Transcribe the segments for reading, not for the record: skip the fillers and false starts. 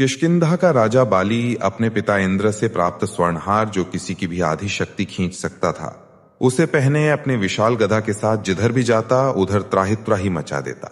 किष्किंधा का राजा बाली अपने पिता इंद्र से प्राप्त स्वर्णहार, जो किसी की भी आधी शक्ति खींच सकता था, उसे पहने अपने विशाल गदा के साथ जिधर भी जाता उधर त्राहि त्राहि मचा देता।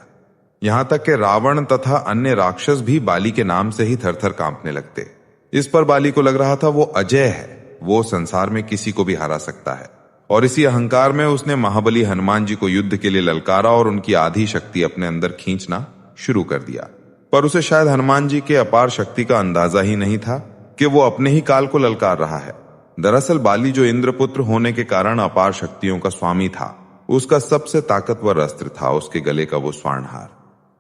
यहां तक कि रावण तथा अन्य राक्षस भी बाली के नाम से ही थर थर कांपने लगते। इस पर बाली को लग रहा था वो अजय है, वो संसार में किसी को भी हरा सकता है। और इसी अहंकार में उसने महाबली हनुमान जी को युद्ध के लिए ललकारा और उनकी आधी शक्ति अपने अंदर खींचना शुरू कर दिया। पर उसे शायद हनुमान जी के अपार शक्ति का अंदाजा ही नहीं था कि वो अपने ही काल को ललकार रहा है। दरअसल बाली, जो इंद्रपुत्र होने के कारण अपार शक्तियों का स्वामी था, उसका सबसे ताकतवर अस्त्र था उसके गले का वो स्वर्णहार,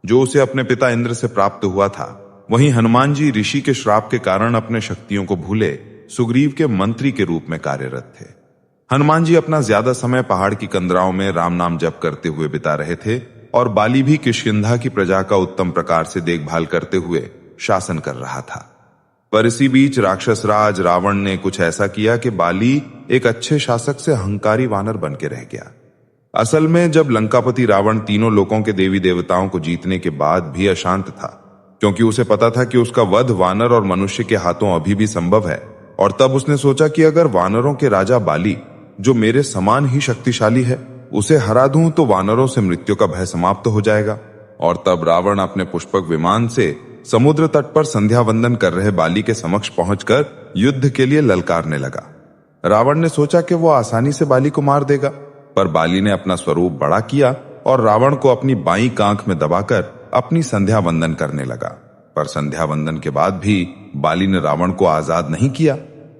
जो उसे अपने पिता इंद्र से प्राप्त हुआ था। वहीं हनुमान जी ऋषि के श्राप के कारण अपने शक्तियों को भूले सुग्रीव के मंत्री के रूप में कार्यरत थे। हनुमान जी अपना ज्यादा समय पहाड़ की कंदराओं में राम नाम जप करते हुए बिता रहे थे और बाली भी किष्किंधा की प्रजा का उत्तम प्रकार से देखभाल करते हुए शासन कर रहा था। पर इसी बीच राक्षस राज रावण ने कुछ ऐसा किया कि बाली एक अच्छे शासक से अहंकारी वानर बन के रह गया। असल में जब लंकापति रावण तीनों लोकों के देवी देवताओं को जीतने के बाद भी अशांत था, क्योंकि उसे पता था कि उसका वध वानर और मनुष्य के हाथों अभी भी संभव है। और तब उसने सोचा कि अगर वानरों के राजा बाली, जो मेरे समान ही शक्तिशाली है, उसे हरा दूं तो वानरों से मृत्यु का भय समाप्त हो जाएगा। और तब रावण अपने पुष्पक विमान से समुद्र तट पर संध्या वंदन कर रहे बाली के समक्ष पहुंचकर युद्ध के लिए ललकारने लगा। रावण ने सोचा कि वो आसानी से बाली को मार देगा, पर बाली ने अपना स्वरूप बड़ा किया और रावण को अपनी बाईं कांख में दबाकर अपनी संध्या वंदन करने लगा। पर संध्या वंदन के बाद भी बाली ने रावण को आजाद नहीं किया।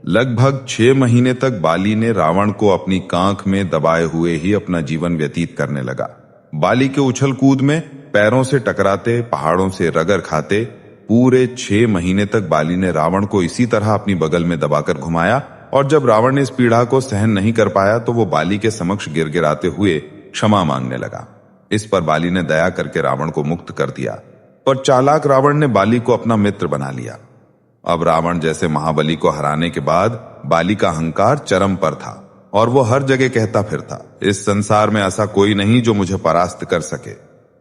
लगभग 6 महीने तक बाली ने रावण को अपनी कांख में दबाए हुए ही अपना जीवन व्यतीत करने लगा। बाली के उछल कूद में पैरों से टकराते, पहाड़ों से रगड़ खाते पूरे 6 महीने तक बाली ने रावण को इसी तरह अपनी बगल में दबाकर घुमाया। और जब रावण ने इस पीड़ा को सहन नहीं कर पाया तो वो बाली के समक्ष गिड़गिड़ाते हुए क्षमा मांगने लगा। इस पर बाली ने दया करके रावण को मुक्त कर दिया। पर चालाक रावण ने बाली को अपना मित्र बना लिया। अब रावण जैसे महाबली को हराने के बाद बाली का अहंकार चरम पर था और वो हर जगह कहता फिरता, इस संसार में ऐसा कोई नहीं जो मुझे परास्त कर सके।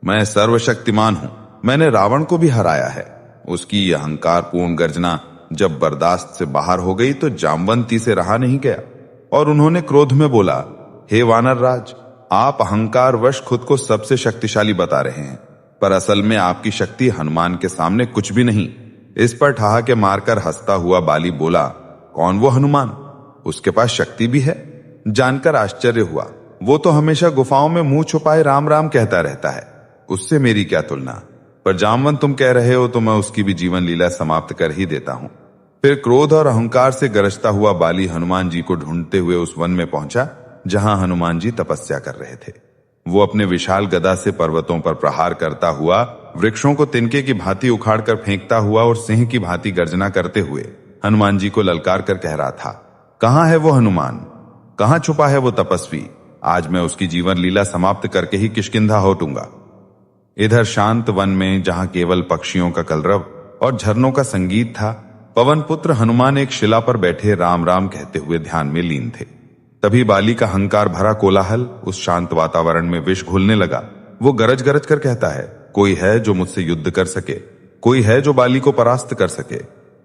मैं सर्वशक्तिमान हूं, मैंने रावण को भी हराया है। उसकी अहंकार पूर्ण गर्जना जब बर्दाश्त से बाहर हो गई तो जामवंती से रहा नहीं गया और उन्होंने क्रोध में बोला, हे वानर राज, आप अहंकार वश खुद को सबसे शक्तिशाली बता रहे हैं, पर असल में आपकी शक्ति हनुमान के सामने कुछ भी नहीं। इस पर ठहाके मारकर हंसता हुआ बाली बोला, कौन वो हनुमान? उसके पास शक्ति भी है? जानकर आश्चर्य हुआ। वो तो हमेशा गुफाओं में मुंह छुपाए राम राम कहता रहता है, उससे मेरी क्या तुलना। पर जामवंत, तुम कह रहे हो तो मैं उसकी भी जीवन लीला समाप्त कर ही देता हूं। फिर क्रोध और अहंकार से गरजता हुआ बाली हनुमान जी को ढूंढते हुए उस वन में पहुंचा जहां हनुमान जी तपस्या कर रहे थे। वो अपने विशाल गदा से पर्वतों पर प्रहार करता हुआ, वृक्षों को तिनके की भांति उखाड़ कर फेंकता हुआ और सिंह की भांति गर्जना करते हुए हनुमान जी को ललकार कर कह रहा था, कहां है वो हनुमान? कहां छुपा है वो तपस्वी? आज मैं उसकी जीवन लीला समाप्त करके ही किष्किंधा होटूंगा। इधर शांत वन में, जहां केवल पक्षियों का कलरव और झरनों का संगीत था, पवन पुत्र हनुमान एक शिला पर बैठे राम राम कहते हुए ध्यान में लीन थे। तभी बाली का अहंकार भरा कोलाहल उस शांत वातावरण में विष घुलने लगा। वो गरज गरज कर कहता है, कोई है जो मुझसे युद्ध कर सके, कोई है जो बाली को परास्त कर सके।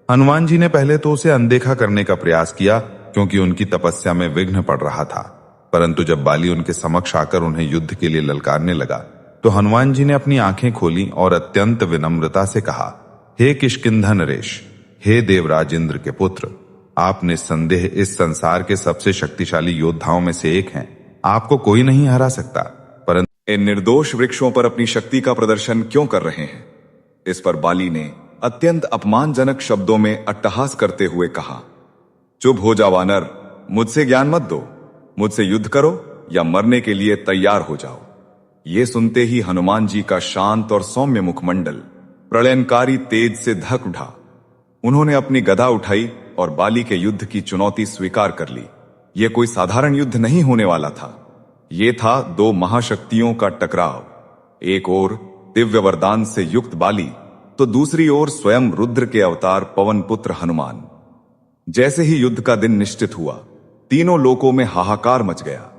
हनुमान जी ने पहले तो उसे अनदेखा करने का प्रयास किया, क्योंकि उनकी तपस्या में विघ्न पड़ रहा था। परंतु जब बाली उनके समक्ष आकर उन्हें युद्ध के लिए ललकारने लगा तो हनुमान जी ने अपनी आंखें खोली और अत्यंत विनम्रता से कहा, हे किष्किंधा नरेश, हे देवराज इंद्र के पुत्र, आप निस्संदेह इस संसार के सबसे शक्तिशाली योद्धाओं में से एक हैं। आपको कोई नहीं हरा सकता, परंतु इन निर्दोष वृक्षों पर अपनी शक्ति का प्रदर्शन क्यों कर रहे हैं? इस पर बाली ने अत्यंत अपमानजनक शब्दों में अट्टहास करते हुए कहा, चुप हो जा वानर, मुझसे ज्ञान मत दो, मुझसे युद्ध करो या मरने के लिए तैयार हो जाओ। ये सुनते ही हनुमान जी का शांत और सौम्य मुखमंडल प्रलयनकारी तेज से धक उठा। उन्होंने अपनी गदा उठाई और बाली के युद्ध की चुनौती स्वीकार कर ली। यह कोई साधारण युद्ध नहीं होने वाला था। ये था 2 महाशक्तियों का टकराव। एक ओर दिव्य वरदान से युक्त बाली, तो दूसरी ओर स्वयं रुद्र के अवतार पवन पुत्र हनुमान। जैसे ही युद्ध का दिन निश्चित हुआ, तीनों लोकों में हाहाकार मच गया।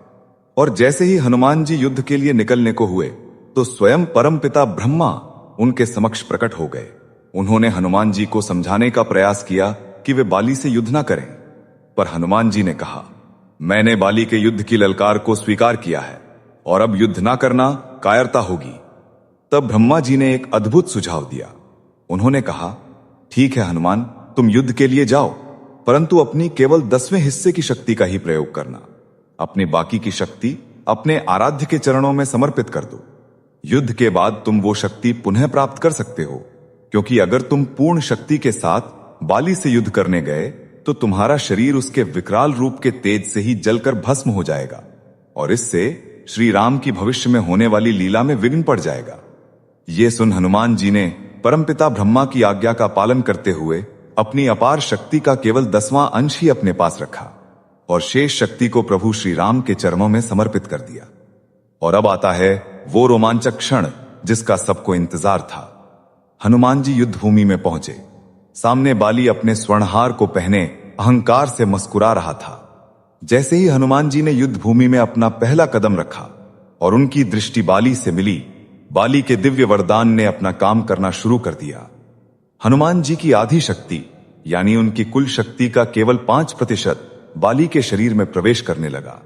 और जैसे ही हनुमान जी युद्ध के लिए निकलने को हुए तो स्वयं परमपिता ब्रह्मा उनके समक्ष प्रकट हो गए। उन्होंने हनुमान जी को समझाने का प्रयास किया कि वे बाली से युद्ध न करें, पर हनुमान जी ने कहा, मैंने बाली के युद्ध की ललकार को स्वीकार किया है और अब युद्ध ना करना कायरता होगी। तब ब्रह्मा जी ने एक अद्भुत सुझाव दिया। उन्होंने कहा, ठीक है हनुमान, तुम युद्ध के लिए जाओ, परंतु अपनी केवल 10वें हिस्से की शक्ति का ही प्रयोग करना। अपनी बाकी की शक्ति अपने आराध्य के चरणों में समर्पित कर दो। युद्ध के बाद तुम वो शक्ति पुनः प्राप्त कर सकते हो, क्योंकि अगर तुम पूर्ण शक्ति के साथ बाली से युद्ध करने गए तो तुम्हारा शरीर उसके विकराल रूप के तेज से ही जलकर भस्म हो जाएगा और इससे श्री राम की भविष्य में होने वाली लीला में विघ्न पड़ जाएगा। ये सुन हनुमान जी ने परमपिता ब्रह्मा की आज्ञा का पालन करते हुए अपनी अपार शक्ति का केवल 10वां अंश ही अपने पास रखा और शेष शक्ति को प्रभु श्री राम के चरणों में समर्पित कर दिया। और अब आता है वो रोमांचक क्षण जिसका सबको इंतजार था। हनुमान जी युद्ध भूमि में पहुंचे। सामने बाली अपने स्वर्णहार को पहने अहंकार से मुस्कुरा रहा था। जैसे ही हनुमान जी ने युद्ध भूमि में अपना पहला कदम रखा और उनकी दृष्टि बाली से मिली, बाली के दिव्य वरदान ने अपना काम करना शुरू कर दिया। हनुमान जी की आधी शक्ति यानी उनकी कुल शक्ति का केवल 5% बाली के शरीर में प्रवेश करने लगा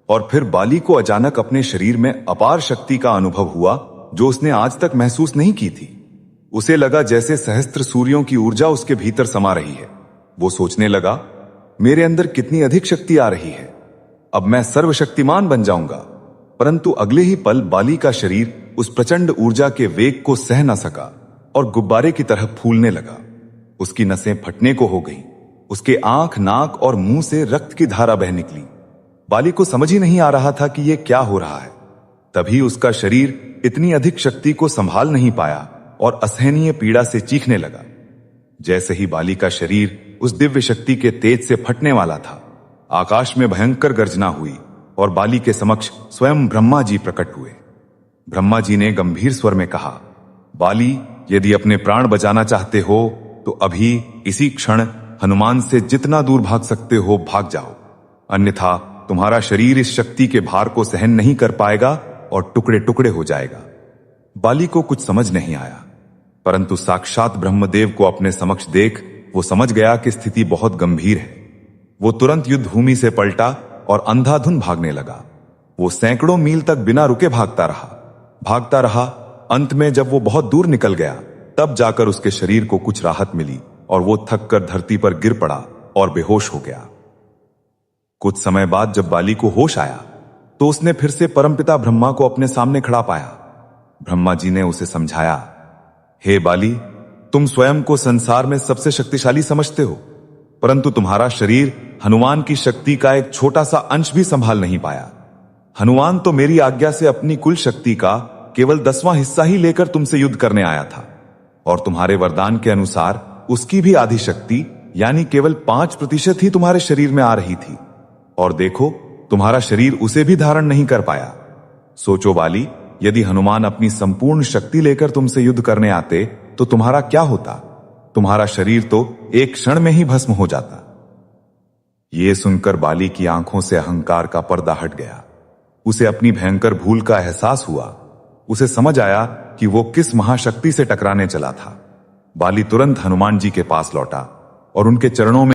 और फिर बाली को अचानक अपने शरीर में अपार शक्ति का अनुभव हुआ जो उसने आज तक महसूस नहीं की थी। उसे लगा जैसे सहस्त्र सूर्यों की ऊर्जा उसके भीतर समा रही है। वो सोचने लगा, मेरे अंदर कितनी अधिक शक्ति आ रही है, अब मैं सर्वशक्तिमान बन जाऊंगा। परंतु अगले ही पल बाली का शरीर उस प्रचंड ऊर्जा के वेग को सह न सका और गुब्बारे की तरह फूलने लगा। उसकी नसें फटने को हो गईं। उसके आंख, नाक और मुंह से रक्त की धारा बह निकली। बाली को समझ ही नहीं आ रहा था कि यह क्या हो रहा है। तभी उसका शरीर इतनी अधिक शक्ति को संभाल नहीं पाया और असहनीय पीड़ा से चीखने लगा। जैसे ही बाली का शरीर उस दिव्य शक्ति के तेज से फटने वाला था, आकाश में भयंकर गर्जना हुई और बाली के समक्ष स्वयं ब्रह्मा जी प्रकट हुए। ब्रह्मा जी ने गंभीर स्वर में कहा, बाली, यदि अपने प्राण बचाना चाहते हो तो अभी इसी क्षण हनुमान से जितना दूर भाग सकते हो भाग जाओ, अन्यथा तुम्हारा शरीर इस शक्ति के भार को सहन नहीं कर पाएगा और टुकड़े टुकड़े हो जाएगा। बाली को कुछ समझ नहीं आया, परंतु साक्षात ब्रह्मदेव को अपने समक्ष देख वो समझ गया कि स्थिति बहुत गंभीर है। वो तुरंत युद्ध भूमि से पलटा और अंधाधुन भागने लगा। वो सैकड़ों मील तक बिना रुके भागता रहा। अंत में जब वो बहुत दूर निकल गया, तब जाकर उसके शरीर को कुछ राहत मिली और वो थक कर धरती पर गिर पड़ा और बेहोश हो गया। कुछ समय बाद जब बाली को होश आया तो उसने फिर से परमपिता ब्रह्मा को अपने सामने खड़ा पाया। ब्रह्मा जी ने उसे समझाया, हे बाली, तुम स्वयं को संसार में सबसे शक्तिशाली समझते हो, परंतु तुम्हारा शरीर हनुमान की शक्ति का एक छोटा सा अंश भी संभाल नहीं पाया। हनुमान तो मेरी आज्ञा से अपनी कुल शक्ति का केवल 10वां हिस्सा ही लेकर तुमसे युद्ध करने आया था और तुम्हारे वरदान के अनुसार उसकी भी आधी शक्ति यानी केवल 5% ही तुम्हारे शरीर में आ रही थी और देखो, तुम्हारा शरीर उसे भी धारण नहीं कर पाया। सोचो बाली, यदि हनुमान अपनी संपूर्ण शक्ति लेकर तुमसे युद्ध करने आते तो तुम्हारा क्या होता? तुम्हारा शरीर तो एक क्षण में ही भस्म हो जाता। ये सुनकर बाली की आंखों से अहंकार का पर्दा हट गया। उसे अपनी भयंकर भूल का एहसास हुआ। उसे समझ आया कि वो किस महाशक्ति से टकराने चला था। बाली तुरंत हनुमान जी के पास लौटा और उनके चरणों में